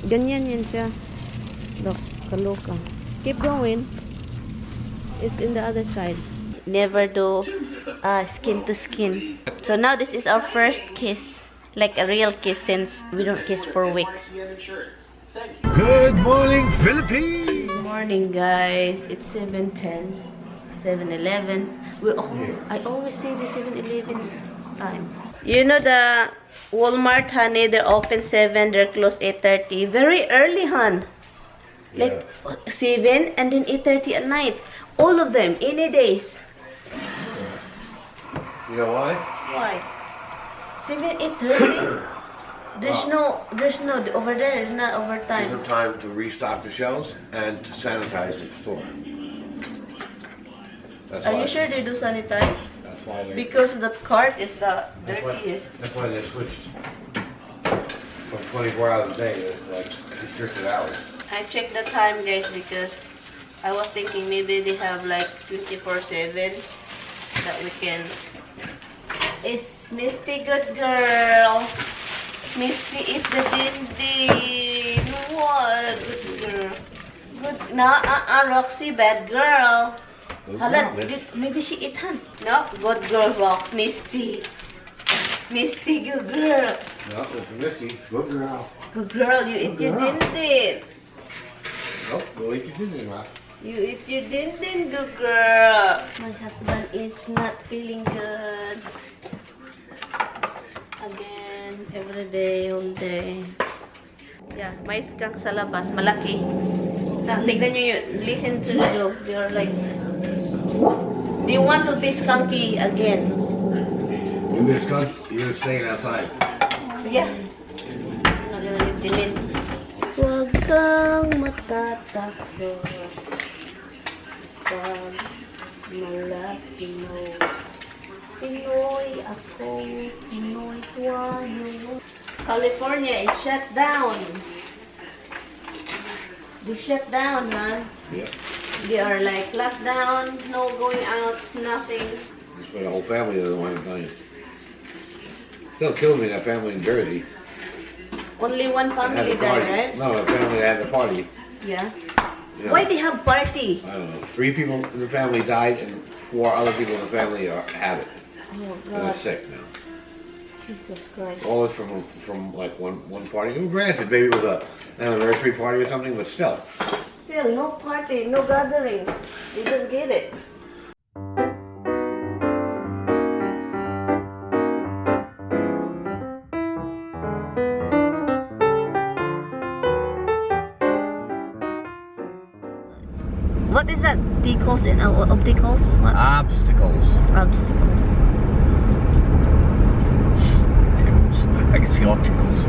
Ganyan yan siya. Look, kaloka. Keep going. It's in the other side. Never do skin to skin. So now this is our first kiss. Like a real kiss since we don't kiss for weeks. Good morning, Philippines! Good morning, guys. It's 7:10. 7-Eleven. I always say the 7-Eleven time. You know the Walmart, honey, they're open 7, they're closed 8:30. Very early, hon. Like 7 and then 8:30 at night. All of them, any days. You know why? Why? 7, 8:30? There's no over there. There's not overtime. Give them time to restock the shelves and to sanitize the store. That's Are why, you sure they do sanitize? That's why they. Because the cart is the That's why, dirtiest. that's why they switched from 24 hours a day to like restricted hours. I checked the time, guys, because I was thinking maybe they have like 24/7 that we can. It's Misty, good girl. Misty, eat the dindin. What a good girl. Good. Roxy, bad girl. Hala, maybe she eat, hun. No, good girl, Rox. Misty. Misty, good girl. No, it's Mickey. Good girl. Good girl, you eat your dindin. Nope, go eat your dinner, Rock. You eat your dindin, good girl. My husband is not feeling good. Again, every day, all day. Yeah, may skunk sa labas, malaki. Tignan nyo yun, listen to the dog. They are like, do you want to be skunky again? You miss skunk, you're staying outside. Sige. I'm not gonna leave them in. Huwag kang matatakbo pag malaki mo. Pinoy ako, Pinoy tuwayo. California is shut down. They shut down, man. Yeah. They are like locked down, no going out, nothing. That's why the whole family doesn't want to tell you. They'll kill me, that family in Jersey. Only one family there, right? No, the family that had the party. Yeah. You know, Why they have party? I don't know. 3 people in the family died and 4 other people in the family have it. Oh And God, they're sick now. Jesus Christ. All is from like one party. Well, granted, maybe it was an anniversary party or something, but still. Still, no party, no gathering. They don't get it. What is that? Decals and opticals? What? Obstacles. Obstacles. I can see obstacles.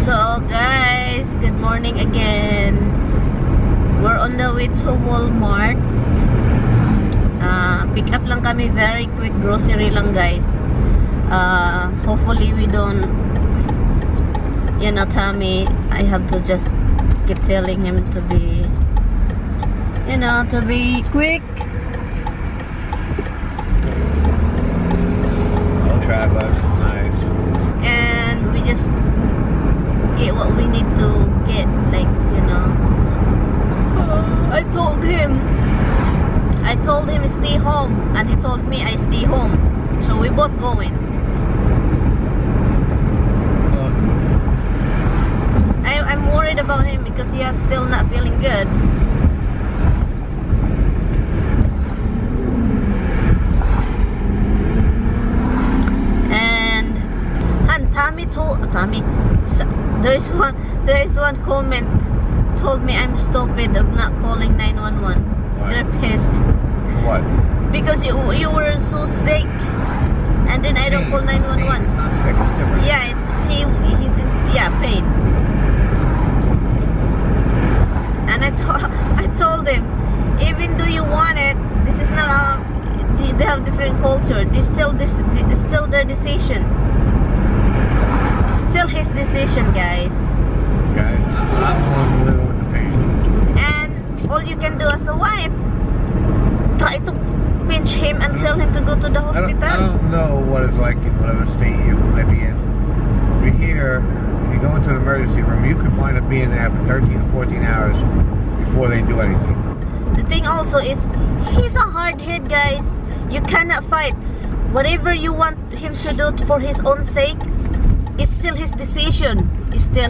So guys, good morning again. We're on the way to Walmart. Pick up lang kami, very quick grocery lang, guys. Hopefully we don't, you know, Tommy, I have to just keep telling him to be, you know, to be quick. Oh, Travis, nice. And we just get what we need to get, like, you know. I told him stay home, and he told me I stay home, so we both going. I'm worried about him because he is still not feeling good. And Tommy, there is one comment told me I'm stupid of not calling 911. Why? They're pissed What? because you were so sick, and then I don't call 911. Not sick, it's different. Yeah, he's in pain. And I told him, even though you want it, this is not our. They have different culture. It's still their decision. It's still his decision, guys. Guys, I'm the one living with the pain. And all you can do as a wife, try to pinch him and tell him to go to the hospital. I don't know what it's like in whatever state you might be in. Over here, you go into the emergency room, you could wind up being there for 13 to 14 hours before they do anything. The thing also is, he's a hard head, guys. You cannot fight. Whatever you want him to do for his own sake, it's still his decision.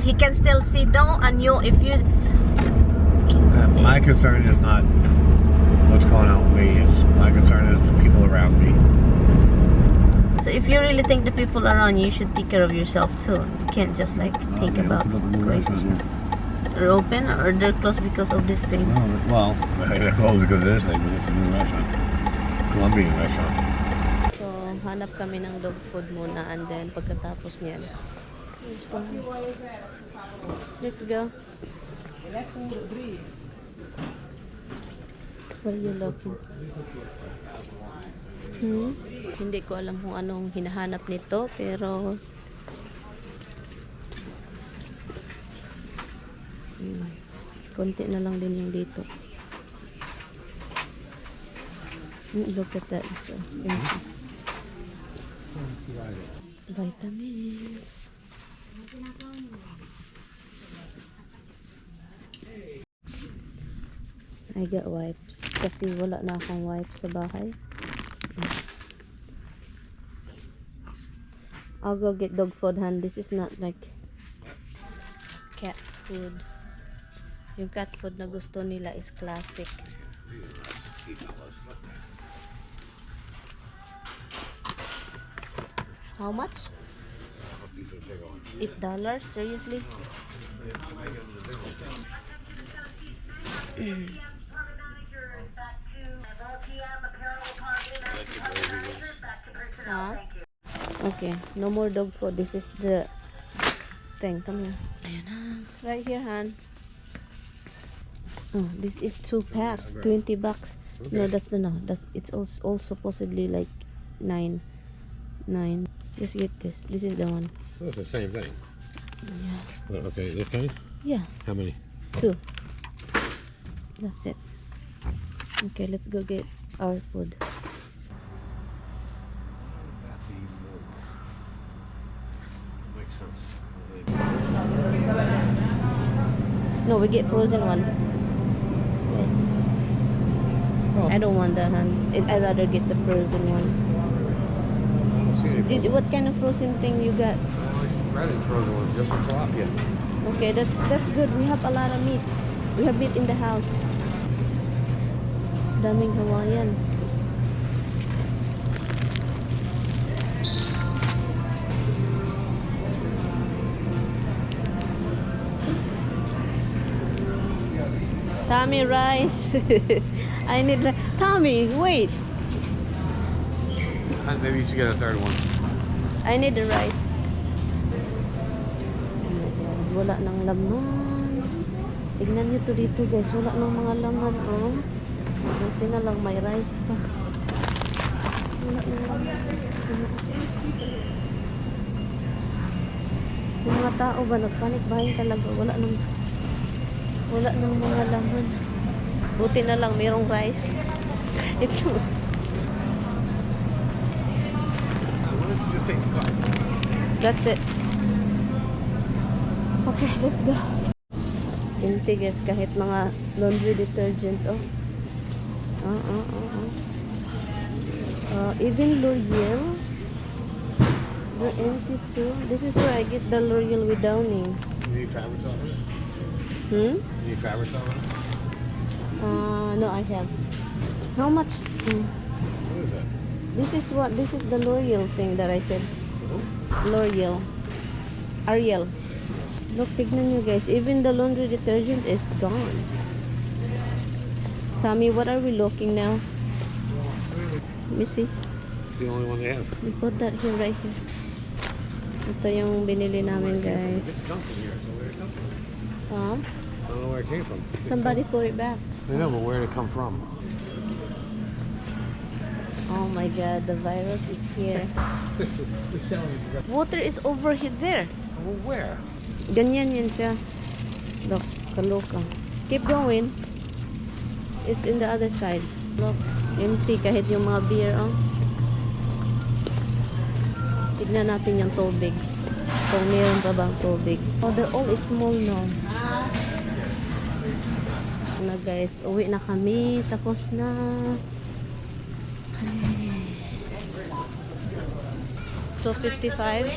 He can still say no, and you, if you... My concern is not what's going on with me. My concern is the people around me. So if you really think the people around you should take care of yourself too. You can't just like think about situations. They're open or they're closed because of this thing? Well, they're closed because of this thing, but it's a new restaurant. Colombian restaurant. So, hanap kami ng dog food muna, and then pagkatapos niyan, let's go. What are you looking? Hindi ko alam kung anong hinahanap nito, pero konti na lang din yung dito. Look at that. It's empty. Vitamins. I got wipes kasi wala na akong wipes sa bahay. I'll go get dog food, Han. This is not like cat food. Yung cat food na gusto nila is classic. How much? $8? Seriously? Huh? Okay, no more dog food. This is the thing. Come here. Right here, Han. Oh, this is 2 packs, $20. Okay. No, that's it's all supposedly like 9. Just get this. This is the one. Oh, it's the same thing. Yeah. Okay, this kind? Yeah. How many? 2. That's it. Okay, let's go get our food. Makes sense. No, we get frozen one. Oh. I don't want that, hon. I'd rather get the frozen one. What kind of frozen thing you got? Breaded frozen one, just a tilapia. Okay, that's good. We have a lot of meat. We have meat in the house. Daming Hawaiian. Tommy, rice. I need Tommy, wait. Maybe you should get a third one. I need the rice. Oh my God, wala nang laman. Tignan nyo to dito, guys. Wala nang mga laman, oh. Buti na lang may rice pa. Wala nang laman. Yung mga tao ba nagpanik bahay talaga? Wala nang mga laman. Buti na lang mayroong rice. Ito. That's it. Okay, let's go. Empty, guys, kahit mga laundry detergent, oh. Even L'Oreal, they're empty too. This is where I get the L'Oreal with Downing. You need fabric softener? You need fabric softener? No, I have. How much? What is that? This is the L'Oreal thing that I said. L'Oreal. Ariel. Look, tignan nyo, guys. Even the laundry detergent is gone. Tommy, what are we looking now? Let me see. It's the only one they have. We put that here, right here. Ito yung binili namin, guys. It's dumped in here, so where did it come from? Huh? I don't know where it came from. Somebody put it back. I know, but where did it come from? Oh my God, the virus is here. Water is over here, there. Well, where? Ganyan yan siya. Look, kaloka. Keep going. It's in the other side. Look, empty kahit yung mga beer, oh. Tignan natin yung tubig. So kung meron pa bang tubig. Oh, they're all small no. Na guys, uwi na kami. Tapos na. So 55.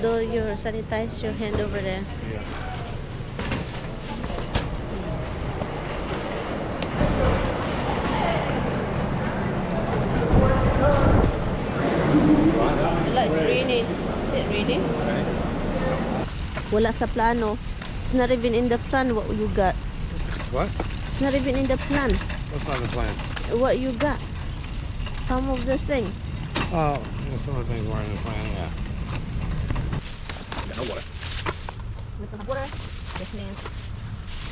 Do your sanitize your hand over there. Yeah. Wala, it's raining. Is it raining? Wala sa plano. It's not even in the plan what you got. What? It's not even in the plan. What's on the plan? What you got. Some of the thing. Oh, yeah, some of the things weren't in the plan, yeah. No water. With the water. This means.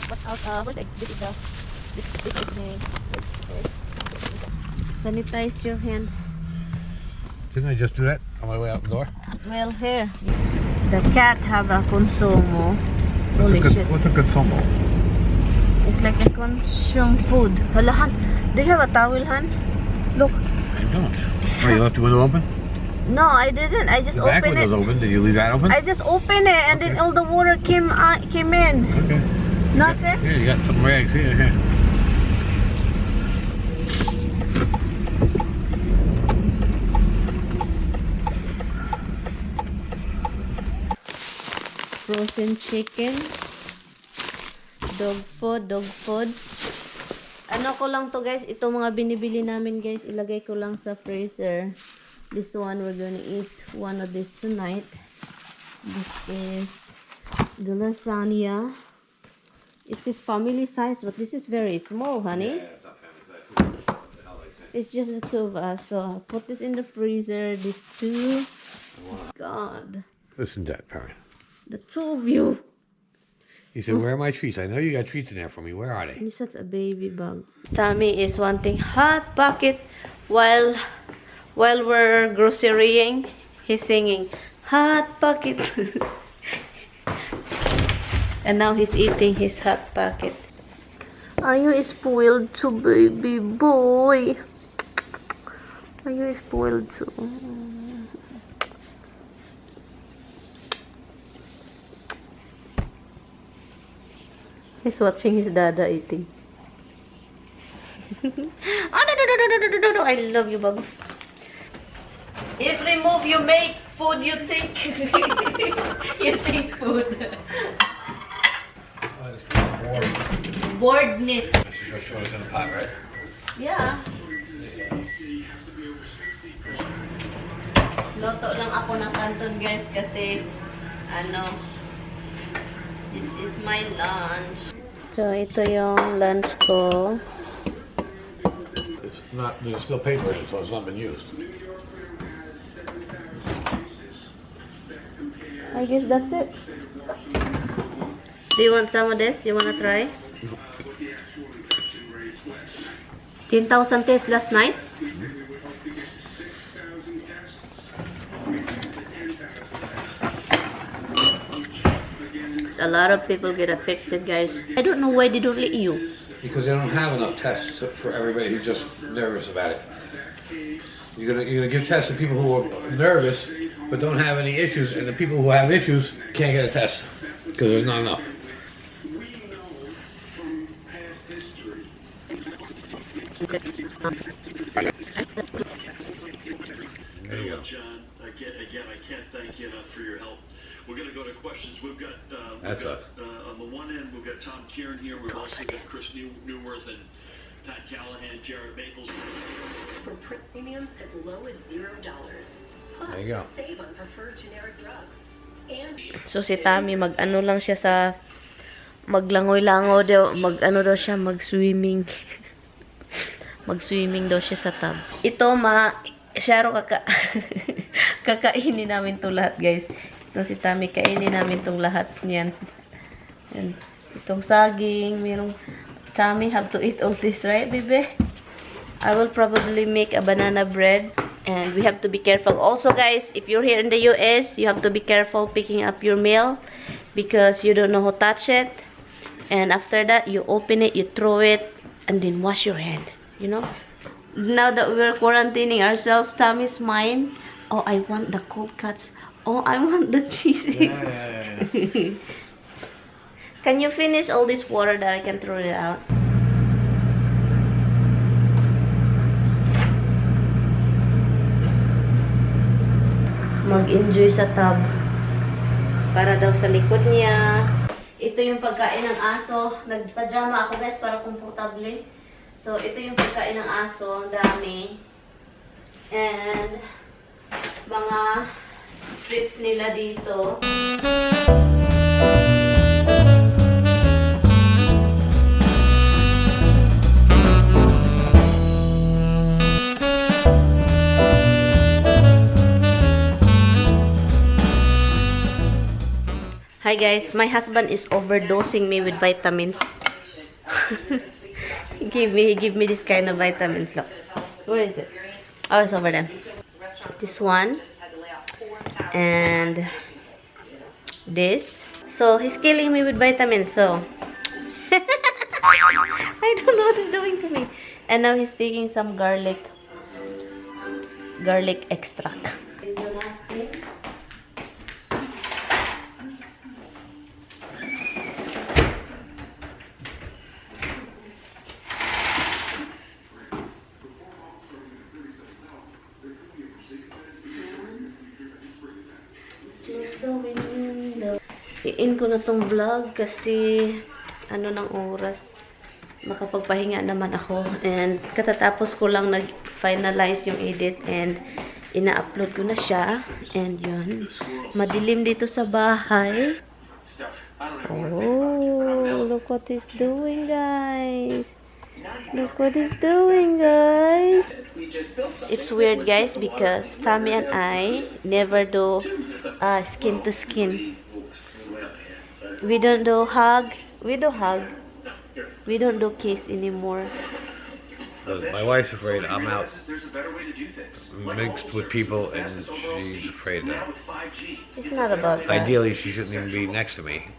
What else? What this is the. This is means. Sanitize your hand. Didn't I just do that on my way out the door? Well, here. The cat have a consumo. Holy shit. What's a consumo? It's like a consume food. Hala, Han. Do you have a towel, Han? Look. I don't. Oh, you left the window open? No, I didn't. I just The back opened it. window's open. Did you leave that open? I just opened it and then all the water came in. Okay. Nothing? Yeah, you got some rags here. Here. Frozen chicken. Dog food. Ano ko lang to guys, ito mga binibili namin guys, ilagay ko lang sa freezer. This one, we're gonna eat one of this tonight. This is the lasagna. It's his family size, but this is very small, honey. Yeah, it's not family size. It's just the two of us, so I'll put this in the freezer. These two. God. Listen to that, Perry. The two of you. He said, where are my treats? I know you got treats in there for me. Where are they? You're such a baby bug. Tommy is wanting hot pocket while we're grocerying. He's singing hot pocket. And now he's eating his hot pocket. Are you spoiled too, baby boy? Are you spoiled too? He's watching his dada eating. Oh, no. I love you, Bago. Every move you make, food you think. You think food. Boredness. This is what shows in the pot, right? Yeah. Loto lang ako ng kanton, guys, kasi this is my lunch. So, ito yung lunch ko. It's not, there's still paper in it, so it's not been used. I guess that's it. Do you want some of this? You wanna try? 10,000 tests last night? A lot of people get affected, guys. I don't know why they don't let you. Because they don't have enough tests for everybody who's just nervous about it. You're gonna give tests to people who are nervous but don't have any issues, and the people who have issues can't get a test because there's not enough. There you go. John, again, I can't thank you enough for your help. We're going to go to questions. We've got, on the one end, we've got Tom Kieran here. We've also got Chris Newworth and Pat Callahan, Jared Maples. For premiums as low as $0. Plus, There you go. save on preferred generic drugs. And So si Tommy mag-ano lang siya sa maglangoy-langoy daw, mag-ano daw siya, mag-swimming. Mag-swimming daw siya sa tub. Ito Sharo kakainin namin 'to lahat, guys. Ito si Tommy, kainin namin 'tong lahat niyan. Yan. Itong saging, merong Tommy have to eat all this, right, baby? I will probably make a banana bread. And we have to be careful. Also, guys, if you're here in the US, you have to be careful picking up your meal because you don't know who touch it. And after that, you open it, you throw it, and then wash your hand. You know? Now that we're quarantining ourselves, Tommy's mind Oh, I want the cold cuts. Oh, I want the cheesy. Yeah. Can you finish all this water that I can throw it out? Mag-enjoy sa tub. Para daw sa likod niya. Ito yung pagkain ng aso. Nagpajama ako guys para komportable. So, ito yung pagkain ng aso. Ang dami. And, mga treats nila dito. Hi guys, my husband is overdosing me with vitamins. he give me this kind of vitamins. Look. Where is it? Oh, it's over there. This one. And this. So, he's killing me with vitamins. So, I don't know what he's doing to me. And now he's taking some garlic extract. I-in ko na tong vlog kasi ano ng oras. Makapagpahinga naman ako. And katatapos ko lang nag-finalize yung edit and ina-upload ko na siya. And yun. Madilim dito sa bahay. Oh, look what he's doing, guys. Look what he's doing, guys. It's weird, guys, because Tammy and I never do skin to skin. We don't do hug. We do hug. We don't do kiss anymore. My wife's afraid I'm out mixed with people, and she's afraid that. It's not about that. Ideally, she shouldn't even be next to me.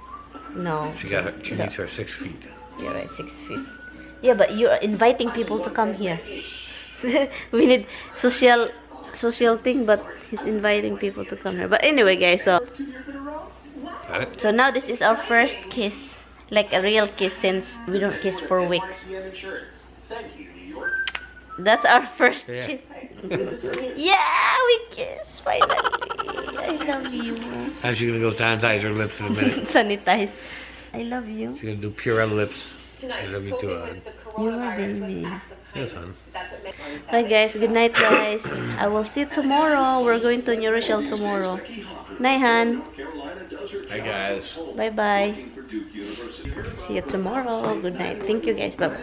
No. She needs her 6 feet. You're right, 6 feet. Yeah, but you're inviting people to come here. We need social thing, but he's inviting people to come here. But anyway, guys, so now this is our first kiss, like a real kiss, since we don't kiss for weeks. That's our first kiss. Yeah, we kiss finally. I love you. How's she gonna go sanitize her lips in a minute? Sanitize. I love you. She's gonna do Purell lips. I love you too, You are baby. Yes, hon. Bye guys. Good night, guys. I will see you tomorrow. We're going to New Rochelle tomorrow. Night, Han. Hi, guys. Bye bye. See you tomorrow. Good night. Thank you, guys. Bye bye.